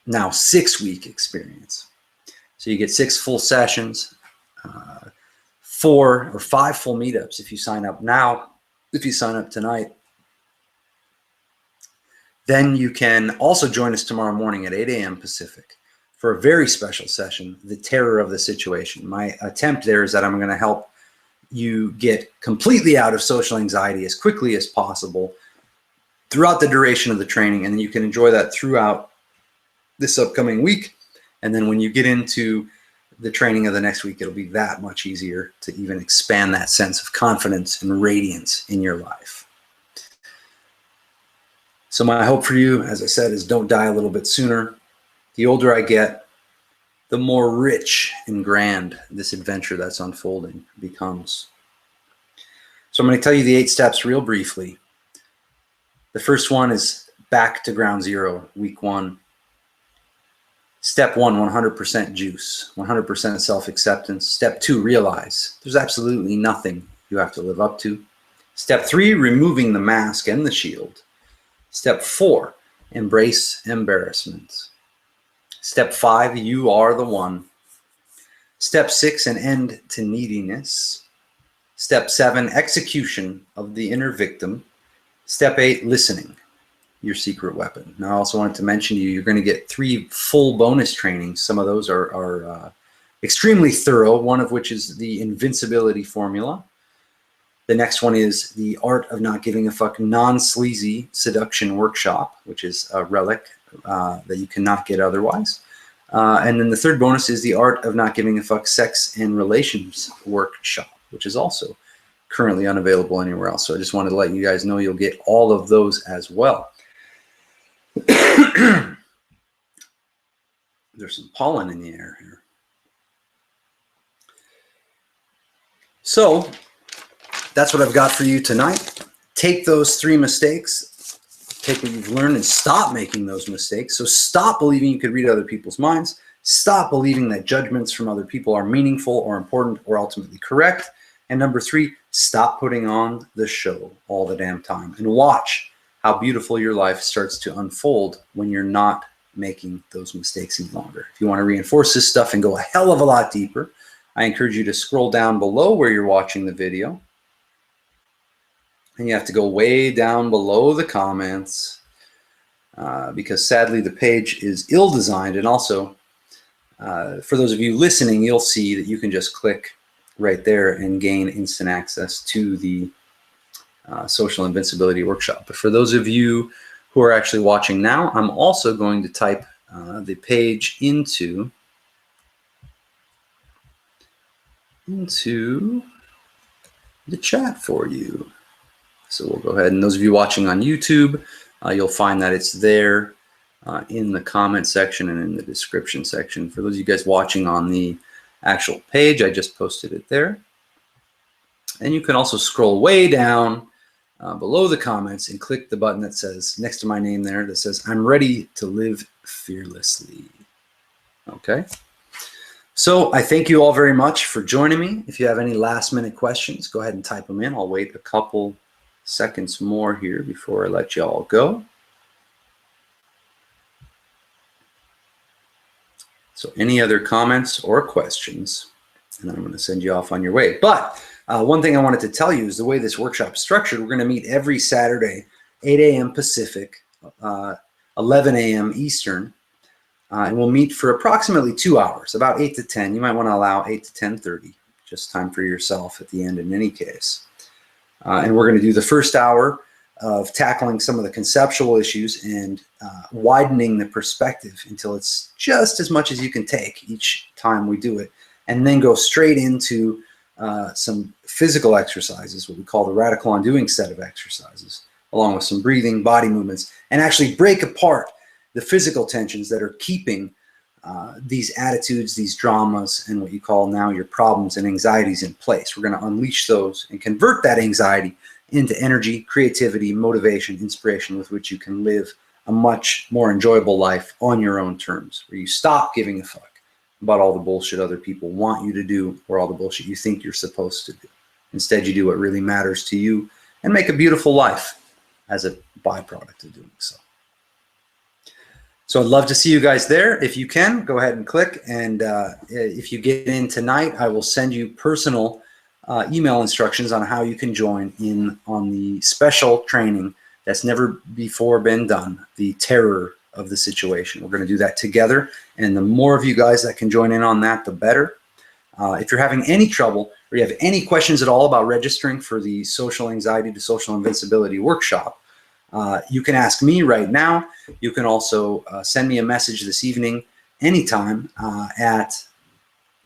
now 6-week experience. So you get 6 full sessions, 4 or 5 full meetups if you sign up now, if you sign up tonight. Then you can also join us tomorrow morning at 8 a.m. Pacific for a very special session, The Terror of the Situation. My attempt there is that I'm going to help you get completely out of social anxiety as quickly as possible throughout the duration of the training, and then you can enjoy that throughout this upcoming week. And then when you get into the training of the next week, it'll be that much easier to even expand that sense of confidence and radiance in your life. So my hope for you, as I said, is don't die a little bit sooner. The older I get, the more rich and grand this adventure that's unfolding becomes. So I'm going to tell you the 8 steps real briefly. The first one is back to ground zero, week 1. Step 1, 100% juice, 100% self-acceptance. Step 2, realize there's absolutely nothing you have to live up to. Step 3, removing the mask and the shield. Step 4, embrace embarrassment. Step 5, you are the one. Step 6, an end to neediness. Step 7, execution of the inner victim. Step 8, listening, your secret weapon. Now, I also wanted to mention to you, you're going to get 3 full bonus trainings. Some of those are extremely thorough, one of which is the invincibility formula. The next one is the art of not giving a fuck non-sleazy seduction workshop, which is a relic that you cannot get otherwise. And then the third bonus is the art of not giving a fuck sex and relations workshop, which is also currently unavailable anywhere else. So I just wanted to let you guys know you'll get all of those as well. There's some pollen in the air here. So that's what I've got for you tonight. Take those 3 mistakes, take what you've learned, and stop making those mistakes. So stop believing you could read other people's minds. Stop believing that judgments from other people are meaningful or important or ultimately correct. And number 3, stop putting on the show all the damn time and watch how beautiful your life starts to unfold when you're not making those mistakes any longer. If you want to reinforce this stuff and go a hell of a lot deeper, I encourage you to scroll down below where you're watching the video. And you have to go way down below the comments because sadly the page is ill-designed. And also, for those of you listening, you'll see that you can just click right there and gain instant access to the Social Invincibility Workshop. But for those of you who are actually watching now, I'm also going to type the page into the chat for you. So we'll go ahead, and those of you watching on YouTube, you'll find that it's there in the comment section and in the description section. For those of you guys watching on the actual page, I just posted it there. And you can also scroll way down below the comments and click the button that says, next to my name there, that says, I'm ready to live fearlessly. Okay. So I thank you all very much for joining me. If you have any last minute questions, go ahead and type them in. I'll wait a couple seconds more here before I let you all go. So any other comments or questions, and then I'm going to send you off on your way. But one thing I wanted to tell you is the way this workshop is structured. We're going to meet every Saturday, 8 a.m. Pacific, 11 a.m. Eastern. And we'll meet for approximately 2 hours, about 8 to 10. You might want to allow 8 to 10:30, just time for yourself at the end in any case. And we're going to do the first hour of tackling some of the conceptual issues and widening the perspective until it's just as much as you can take each time we do it, and then go straight into some physical exercises, what we call the radical undoing set of exercises, along with some breathing, body movements, and actually break apart the physical tensions that are keeping these attitudes, these dramas, and what you call now your problems and anxieties in place. We're going to unleash those and convert that anxiety into energy, creativity, motivation, inspiration with which you can live a much more enjoyable life on your own terms, where you stop giving a fuck about all the bullshit other people want you to do or all the bullshit you think you're supposed to do. Instead, you do what really matters to you and make a beautiful life as a byproduct of doing so. So I'd love to see you guys there. If you can, go ahead and click. And if you get in tonight, I will send you personal email instructions on how you can join in on the special training that's never before been done, the terror of the situation. We're going to do that together. And the more of you guys that can join in on that, the better. If you're having any trouble or you have any questions at all about registering for the Social Anxiety to Social Invincibility workshop, you can ask me right now. You can also send me a message this evening anytime at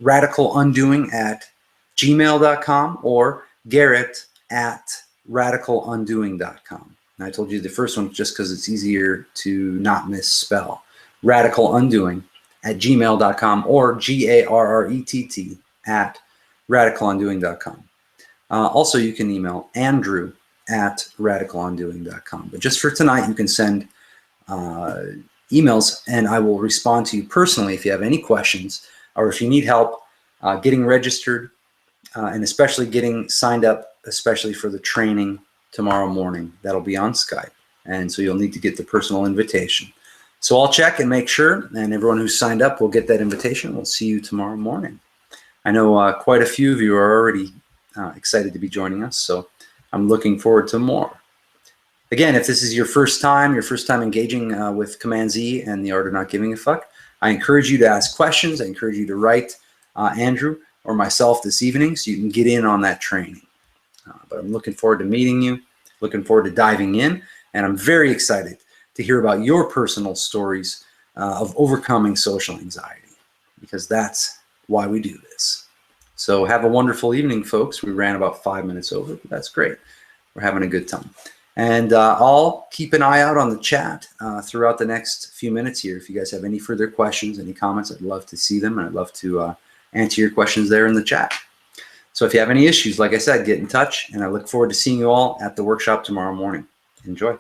radicalundoing@gmail.com or Garrett@radicalundoing.com. And I told you the first one just because it's easier to not misspell. Radicalundoing@gmail.com or GARRETT@radicalundoing.com. Also, you can email Andrew@radicalundoing.com. But just for tonight, you can send emails and I will respond to you personally if you have any questions or if you need help getting registered and especially getting signed up, especially for the training tomorrow morning. That'll be on Skype. And so you'll need to get the personal invitation. So I'll check and make sure, and everyone who's signed up will get that invitation. We'll see you tomorrow morning. I know quite a few of you are already excited to be joining us, so I'm looking forward to more. Again, if this is your first time engaging with Command Z and the Art of Not Giving a Fuck, I encourage you to ask questions. I encourage you to write Andrew or myself this evening so you can get in on that training. But I'm looking forward to meeting you, looking forward to diving in, and I'm very excited to hear about your personal stories of overcoming social anxiety, because that's why we do this. So have a wonderful evening, folks. We ran about 5 minutes over, but that's great. We're having a good time. And I'll keep an eye out on the chat throughout the next few minutes here. If you guys have any further questions, any comments, I'd love to see them, and I'd love to answer your questions there in the chat. So if you have any issues, like I said, get in touch, and I look forward to seeing you all at the workshop tomorrow morning. Enjoy.